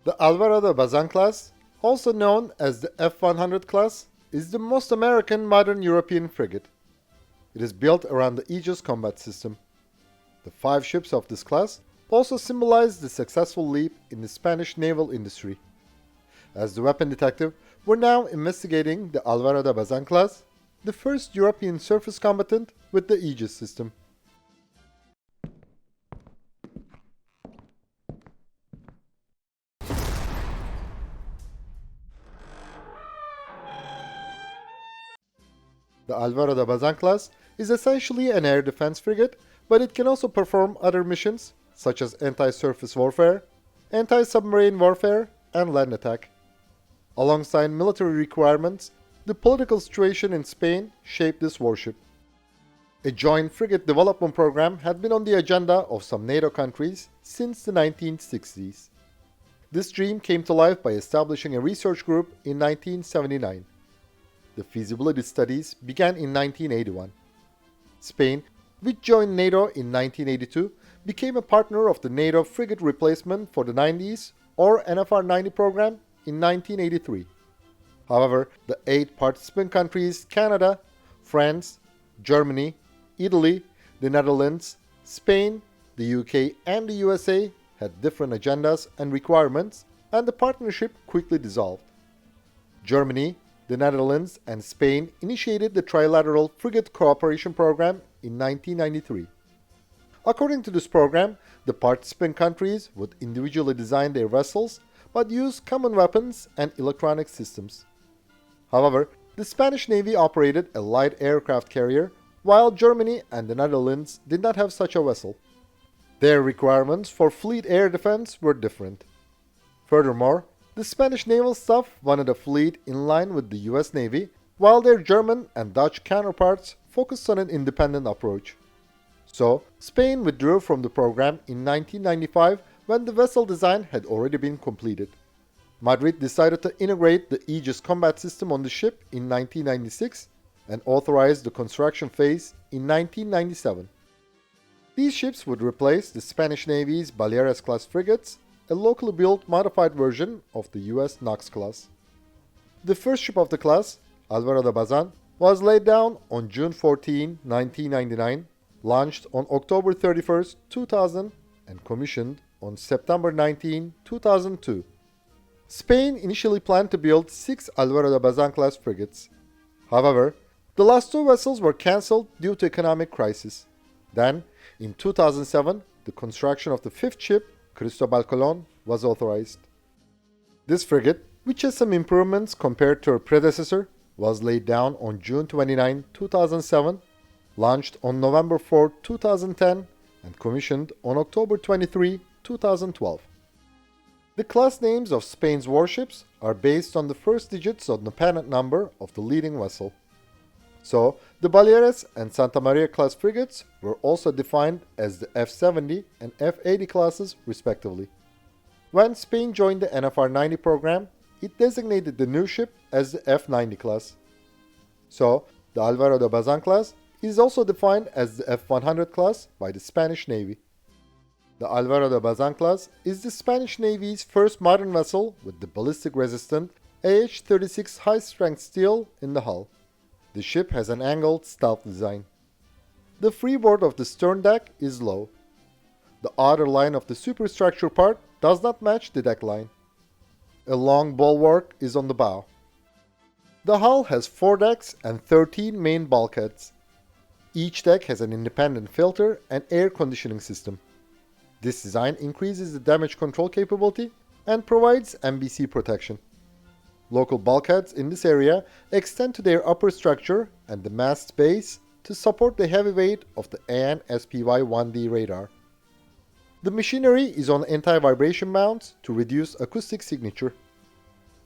The Álvaro de Bazán class, also known as the F-100 class, is the most American modern European frigate. It is built around the Aegis combat system. The 5 ships of this class also symbolize the successful leap in the Spanish naval industry. As the weapon detective, we're now investigating the Álvaro de Bazán class, the first European surface combatant with the Aegis system. The Álvaro de Bazán class is essentially an air defense frigate, but it can also perform other missions such as anti-surface warfare, anti-submarine warfare, and land attack. Alongside military requirements, the political situation in Spain shaped this warship. A joint frigate development program had been on the agenda of some NATO countries since the 1960s. This dream came to life by establishing a research group in 1979. The feasibility studies began in 1981. Spain, which joined NATO in 1982, became a partner of the NATO Frigate Replacement for the 90s or NFR-90 program in 1983. However, the 8 participant countries Canada, France, Germany, Italy, the Netherlands, Spain, the UK, and the U.S.A. had different agendas and requirements, and the partnership quickly dissolved. Germany, the Netherlands, and Spain initiated the Trilateral Frigate Cooperation Program in 1993. According to this program, the participant countries would individually design their vessels but use common weapons and electronic systems. However, the Spanish Navy operated a light aircraft carrier, while Germany and the Netherlands did not have such a vessel. Their requirements for fleet air defense were different. Furthermore, the Spanish naval staff wanted a fleet in line with the US Navy, while their German and Dutch counterparts focused on an independent approach. So, Spain withdrew from the program in 1995 when the vessel design had already been completed. Madrid decided to integrate the Aegis combat system on the ship in 1996 and authorized the construction phase in 1997. These ships would replace the Spanish Navy's Baleares-class frigates, a locally built modified version of the US Knox class. The first ship of the class, Álvaro de Bazán, was laid down on June 14, 1999, launched on October 31, 2000, and commissioned on September 19, 2002. Spain initially planned to build 6 Álvaro de Bazán class frigates. However, the last 2 vessels were cancelled due to economic crisis. Then, in 2007, the construction of the 5th ship, Cristóbal Colón, was authorized. This frigate, which has some improvements compared to her predecessor, was laid down on June 29, 2007, launched on November 4, 2010, and commissioned on October 23, 2012. The class names of Spain's warships are based on the first digits of the pennant number of the leading vessel. So, the Baleares and Santa Maria class frigates were also defined as the F-70 and F-80 classes respectively. When Spain joined the NFR-90 program, it designated the new ship as the F-90 class. So, the Álvaro de Bazán class is also defined as the F-100 class by the Spanish Navy. The Álvaro de Bazán class is the Spanish Navy's first modern vessel with the ballistic-resistant AH-36 high-strength steel in the hull. The ship has an angled stealth design. The freeboard of the stern deck is low. The outer line of the superstructure part does not match the deck line. A long bulwark is on the bow. The hull has 4 decks and 13 main bulkheads. Each deck has an independent filter and air conditioning system. This design increases the damage control capability and provides MBC protection. Local bulkheads in this area extend to their upper structure and the mast base to support the heavy weight of the AN/SPY-1D radar. The machinery is on anti-vibration mounts to reduce acoustic signature.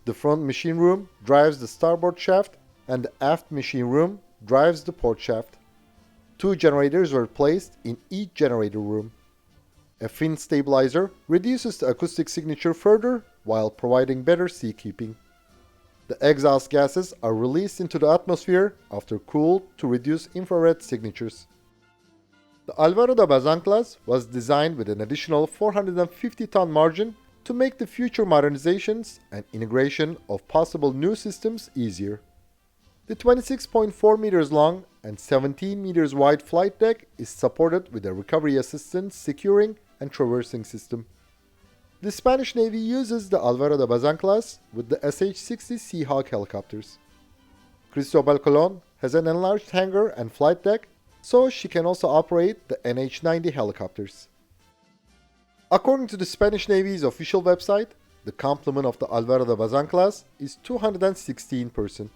The front machine room drives the starboard shaft and the aft machine room drives the port shaft. 2 generators were placed in each generator room. A fin stabilizer reduces the acoustic signature further while providing better seakeeping. The exhaust gases are released into the atmosphere after cooled to reduce infrared signatures. The Álvaro de Bazán class was designed with an additional 450-ton margin to make the future modernizations and integration of possible new systems easier. The 26.4 meters long and 17 meters wide flight deck is supported with a recovery assistance securing and traversing system. The Spanish Navy uses the Álvaro de Bazán class with the SH-60 Seahawk helicopters. Cristóbal Colón has an enlarged hangar and flight deck, so she can also operate the NH-90 helicopters. According to the Spanish Navy's official website, the complement of the Álvaro de Bazán class is 216 persons.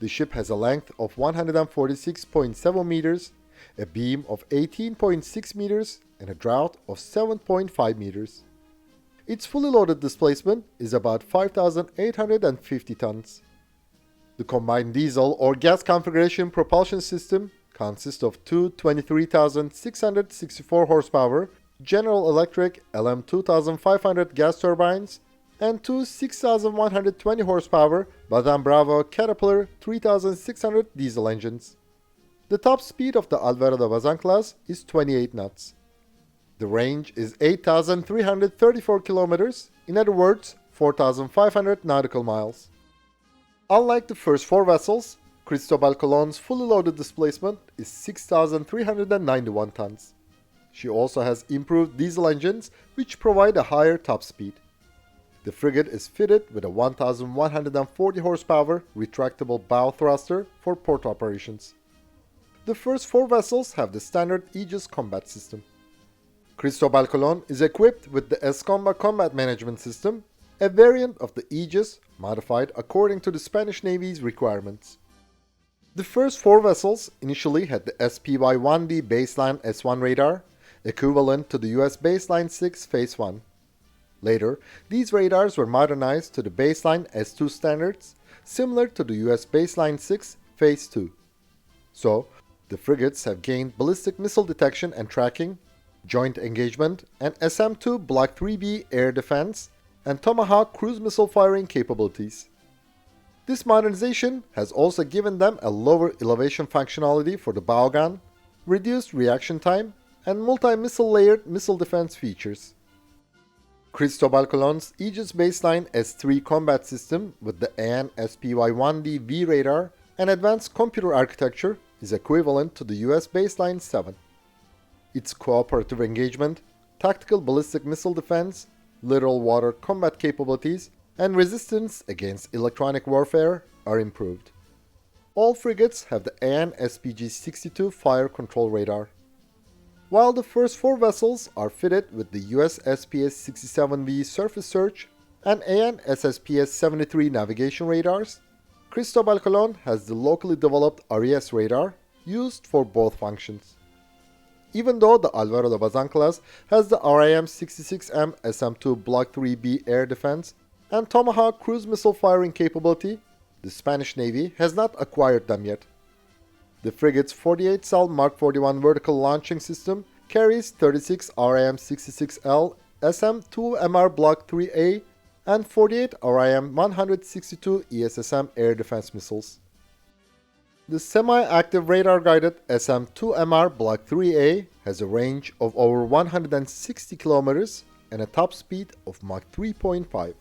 The ship has a length of 146.7 meters, a beam of 18.6 meters, and a draught of 7.5 meters. Its fully loaded displacement is about 5,850 tons. The combined diesel or gas configuration propulsion system consists of two 23,664 horsepower General Electric LM2500 gas turbines and two 6,120 horsepower Bazán Bravo Caterpillar 3,600 diesel engines. The top speed of the Álvaro de Bazán class is 28 knots. The range is 8,334 kilometers, in other words, 4,500 nautical miles. Unlike the first four vessels, Cristóbal Colón's fully loaded displacement is 6,391 tons. She also has improved diesel engines which provide a higher top speed. The frigate is fitted with a 1,140 horsepower retractable bow thruster for port operations. The first four vessels have the standard Aegis combat system. Cristóbal Colón is equipped with the ESSM combat management system, a variant of the Aegis modified according to the Spanish Navy's requirements. The first four vessels initially had the SPY-1D baseline S1 radar, equivalent to the U.S. baseline 6 Phase 1. Later, these radars were modernized to the baseline S2 standards, similar to the U.S. baseline 6 Phase 2. So, the frigates have gained ballistic missile detection and tracking, joint engagement, and SM-2 Block IIIB air defense, and Tomahawk cruise missile firing capabilities. This modernization has also given them a lower elevation functionality for the bow gun, reduced reaction time, and multi-missile layered missile defense features. Cristóbal Colón's Aegis baseline S3 combat system with the AN SPY-1D V radar and advanced computer architecture is equivalent to the US baseline 7. Its cooperative engagement, tactical ballistic missile defense, littoral water combat capabilities, and resistance against electronic warfare are improved. All frigates have the AN SPG-62 fire control radar. While the first four vessels are fitted with the US SPS-67V surface search and AN SSPS-73 navigation radars, Cristóbal Colón has the locally developed ARIES radar used for both functions. Even though the Álvaro de Bazán class has the RIM-66M SM-2 Block IIIB air defense and Tomahawk cruise missile firing capability, the Spanish Navy has not acquired them yet. The frigate's 48-cell Mark 41 vertical launching system carries 36 RIM-66L SM-2MR Block IIIA and 48 RIM-162 ESSM air defense missiles. The semi-active radar-guided SM-2MR Block IIIA has a range of over 160 kilometers and a top speed of Mach 3.5.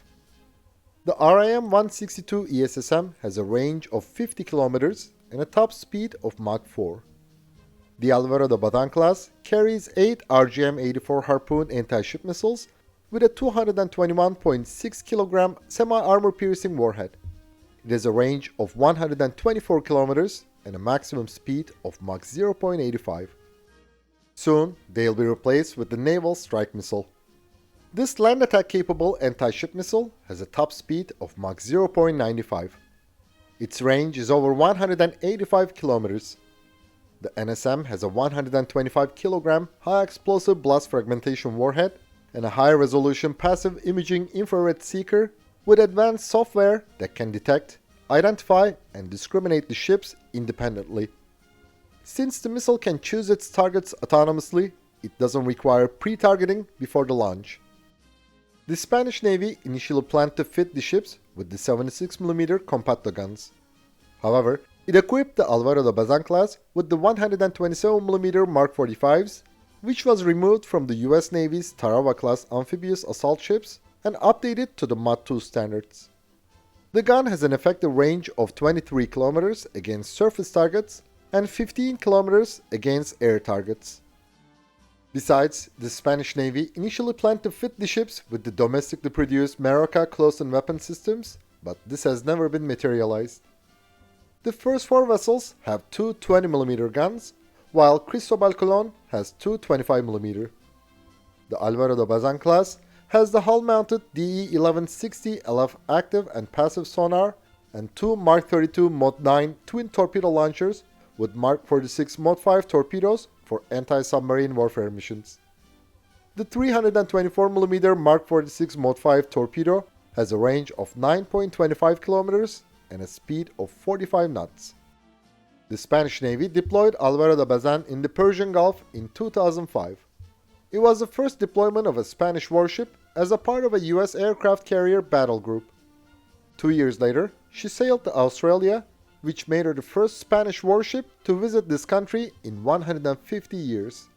The RIM-162 ESSM has a range of 50 kilometers and a top speed of Mach 4. The Álvaro de Bazán class carries 8 RGM-84 Harpoon anti-ship missiles with a 221.6 kg semi-armor piercing warhead. It has a range of 124 kilometers and a maximum speed of Mach 0.85. Soon, they'll be replaced with the Naval Strike Missile. This land attack capable anti-ship missile has a top speed of Mach 0.95. Its range is over 185 kilometers. The NSM has a 125 kg high explosive blast fragmentation warhead and a high resolution passive imaging infrared seeker with advanced software that can detect, identify, and discriminate the ships independently. Since the missile can choose its targets autonomously, it doesn't require pre-targeting before the launch. The Spanish Navy initially planned to fit the ships with the 76mm compacto guns. However, it equipped the Álvaro de Bazán class with the 127mm Mark 45s, which was removed from the US Navy's Tarawa-class amphibious assault ships and updated to the Mod 2 standards. The gun has an effective range of 23 km against surface targets and 15 km against air targets. Besides, the Spanish Navy initially planned to fit the ships with the domestically produced Marroca close-in weapon systems, but this has never been materialized. The first 4 vessels have two 20mm guns, while Cristóbal Colón has two 25mm. The Álvaro de Bazán class has the hull-mounted DE-1160 LF active and passive sonar and two Mark 32 Mod 9 twin torpedo launchers with Mark 46 Mod 5 torpedoes for anti-submarine warfare missions. The 324mm Mark 46 Mod 5 torpedo has a range of 9.25 km and a speed of 45 knots. The Spanish Navy deployed Álvaro de Bazán in the Persian Gulf in 2005. It was the first deployment of a Spanish warship as a part of a U.S. aircraft carrier battle group. 2 years later, she sailed to Australia, which made her the first Spanish warship to visit this country in 150 years.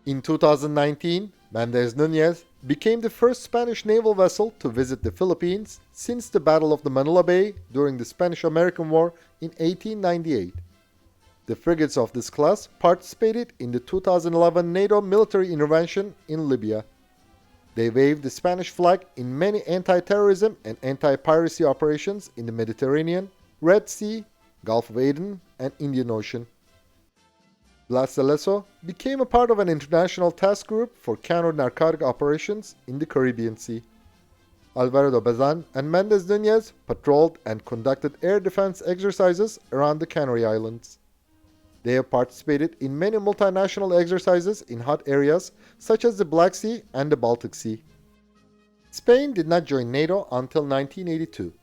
In 2019, Méndez Núñez became the first Spanish naval vessel to visit the Philippines since the Battle of the Manila Bay during the Spanish-American War in 1898. The frigates of this class participated in the 2011 NATO military intervention in Libya. They waved the Spanish flag in many anti-terrorism and anti-piracy operations in the Mediterranean, Red Sea, Gulf of Aden, and Indian Ocean. Blas de Lezo became a part of an international task group for counter-narcotic operations in the Caribbean Sea. Álvaro de Bazán and Méndez Núñez patrolled and conducted air defense exercises around the Canary Islands. They have participated in many multinational exercises in hot areas such as the Black Sea and the Baltic Sea. Spain did not join NATO until 1982.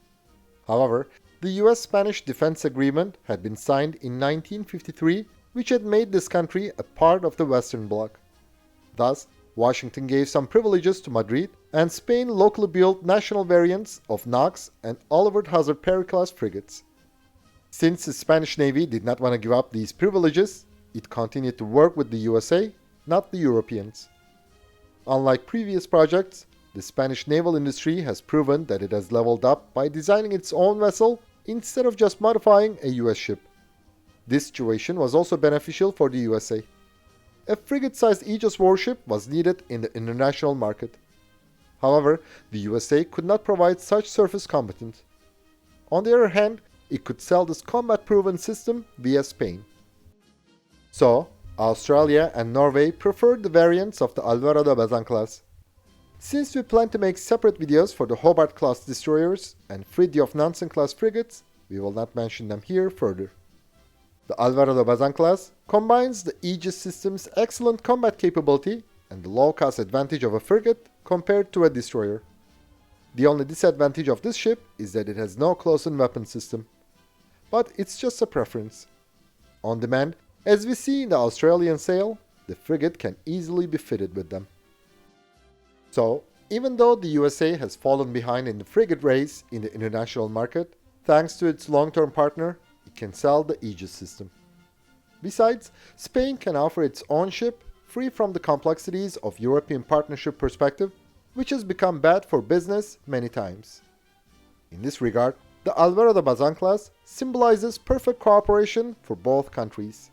However, the U.S.-Spanish Defense Agreement had been signed in 1953, which had made this country a part of the Western Bloc. Thus, Washington gave some privileges to Madrid, and Spain locally built national variants of Knox and Oliver Hazard Perry-class frigates. Since the Spanish Navy did not want to give up these privileges, it continued to work with the U.S.A., not the Europeans. Unlike previous projects, the Spanish naval industry has proven that it has leveled up by designing its own vessel instead of just modifying a U.S. ship. This situation was also beneficial for the U.S.A. A frigate-sized Aegis warship was needed in the international market. However, the U.S.A. could not provide such surface combatant. On the other hand, it could sell this combat-proven system via Spain. So, Australia and Norway preferred the variants of the Álvaro de Bazán class. Since we plan to make separate videos for the Hobart-class destroyers and Fridtjof Nansen-class frigates, we will not mention them here further. The Álvaro de Bazán class combines the Aegis system's excellent combat capability and the low-cost advantage of a frigate compared to a destroyer. The only disadvantage of this ship is that it has no close-in weapon system. But it's just a preference. On demand, as we see in the Australian sale, the frigate can easily be fitted with them. So, even though the USA has fallen behind in the frigate race in the international market, thanks to its long-term partner, it can sell the Aegis system. Besides, Spain can offer its own ship, free from the complexities of European partnership perspective, which has become bad for business many times. In this regard, the Álvaro de Bazán class symbolizes perfect cooperation for both countries.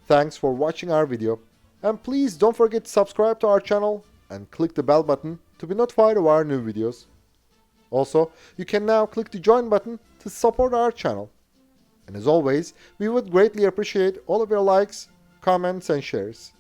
Thanks for watching our video, and please don't forget to subscribe to our channel and click the bell button to be notified of our new videos. Also, you can now click the join button to support our channel. And as always, we would greatly appreciate all of your likes, comments and shares.